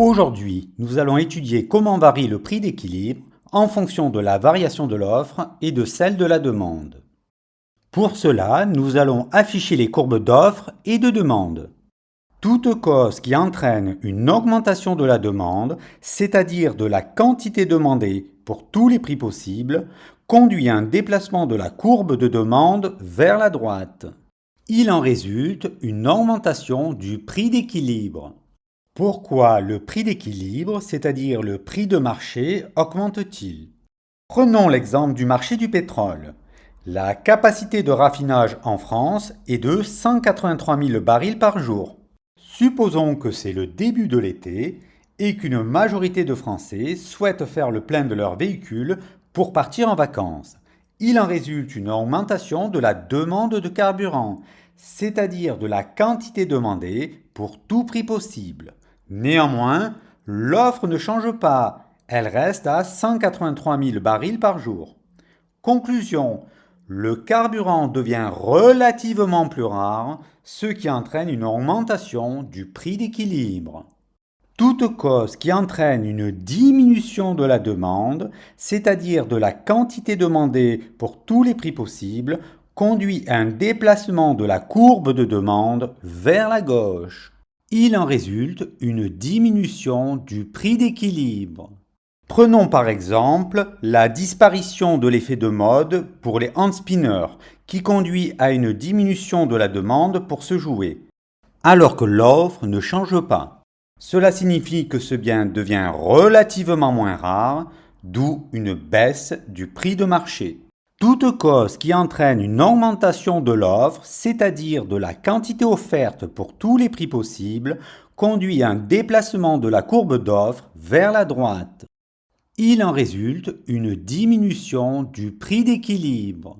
Aujourd'hui, nous allons étudier comment varie le prix d'équilibre en fonction de la variation de l'offre et de celle de la demande. Pour cela, nous allons afficher les courbes d'offre et de demande. Toute cause qui entraîne une augmentation de la demande, c'est-à-dire de la quantité demandée pour tous les prix possibles, conduit à un déplacement de la courbe de demande vers la droite. Il en résulte une augmentation du prix d'équilibre. Pourquoi le prix d'équilibre, c'est-à-dire le prix de marché, augmente-t-il? Prenons l'exemple du marché du pétrole. La capacité de raffinage en France est de 183 000 barils par jour. Supposons que c'est le début de l'été et qu'une majorité de Français souhaitent faire le plein de leur véhicule pour partir en vacances. Il en résulte une augmentation de la demande de carburant, c'est-à-dire de la quantité demandée pour tout prix possible. Néanmoins, l'offre ne change pas, elle reste à 183 000 barils par jour. Conclusion, le carburant devient relativement plus rare, ce qui entraîne une augmentation du prix d'équilibre. Toute cause qui entraîne une diminution de la demande, c'est-à-dire de la quantité demandée pour tous les prix possibles, conduit à un déplacement de la courbe de demande vers la gauche. Il en résulte une diminution du prix d'équilibre. Prenons par exemple la disparition de l'effet de mode pour les handspinners, qui conduit à une diminution de la demande pour ce jouet, alors que l'offre ne change pas. Cela signifie que ce bien devient relativement moins rare, d'où une baisse du prix de marché. Toute cause qui entraîne une augmentation de l'offre, c'est-à-dire de la quantité offerte pour tous les prix possibles, conduit à un déplacement de la courbe d'offre vers la droite. Il en résulte une diminution du prix d'équilibre.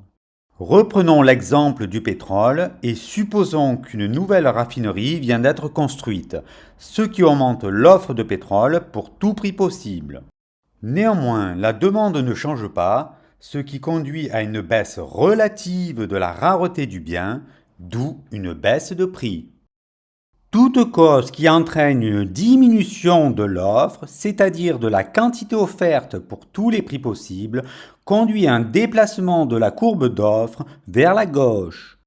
Reprenons l'exemple du pétrole et supposons qu'une nouvelle raffinerie vient d'être construite, ce qui augmente l'offre de pétrole pour tout prix possible. Néanmoins, la demande ne change pas, ce qui conduit à une baisse relative de la rareté du bien, d'où une baisse de prix. Toute cause qui entraîne une diminution de l'offre, c'est-à-dire de la quantité offerte pour tous les prix possibles, conduit à un déplacement de la courbe d'offre vers la gauche.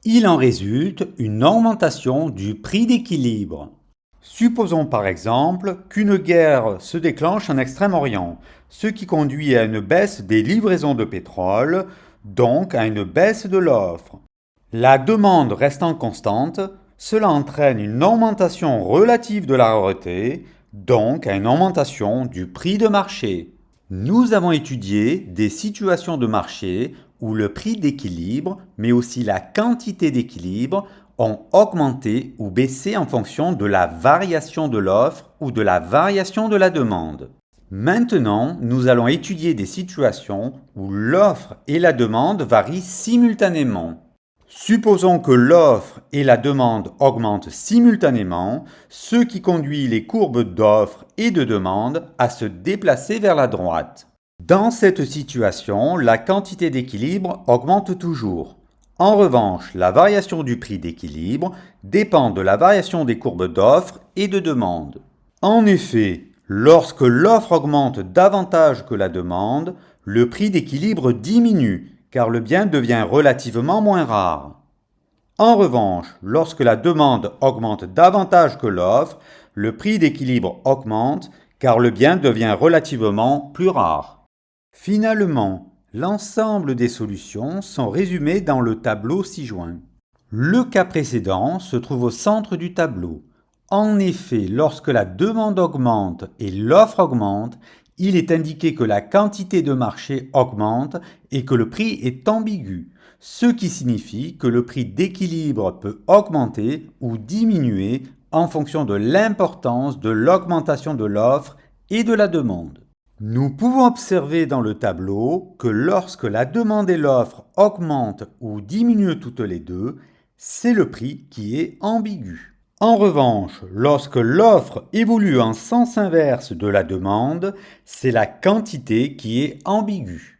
Il en résulte une augmentation du prix d'équilibre. Supposons par exemple qu'une guerre se déclenche en Extrême-Orient, ce qui conduit à une baisse des livraisons de pétrole, donc à une baisse de l'offre. La demande restant constante, cela entraîne une augmentation relative de la rareté, donc à une augmentation du prix de marché. Nous avons étudié des situations de marché où le prix d'équilibre, mais aussi la quantité d'équilibre, ont augmenté ou baissé en fonction de la variation de l'offre ou de la variation de la demande. Maintenant, nous allons étudier des situations où l'offre et la demande varient simultanément. Supposons que l'offre et la demande augmentent simultanément, ce qui conduit les courbes d'offre et de demande à se déplacer vers la droite. Dans cette situation, la quantité d'équilibre augmente toujours. En revanche, la variation du prix d'équilibre dépend de la variation des courbes d'offre et de demande. En effet, lorsque l'offre augmente davantage que la demande, le prix d'équilibre diminue, car le bien devient relativement moins rare. En revanche, lorsque la demande augmente davantage que l'offre, le prix d'équilibre augmente, car le bien devient relativement plus rare. Finalement, l'ensemble des solutions sont résumées dans le tableau ci-joint. Le cas précédent se trouve au centre du tableau. En effet, lorsque la demande augmente et l'offre augmente, il est indiqué que la quantité de marché augmente et que le prix est ambigu, ce qui signifie que le prix d'équilibre peut augmenter ou diminuer en fonction de l'importance de l'augmentation de l'offre et de la demande. Nous pouvons observer dans le tableau que lorsque la demande et l'offre augmentent ou diminuent toutes les deux, c'est le prix qui est ambigu. En revanche, lorsque l'offre évolue en sens inverse de la demande, c'est la quantité qui est ambiguë.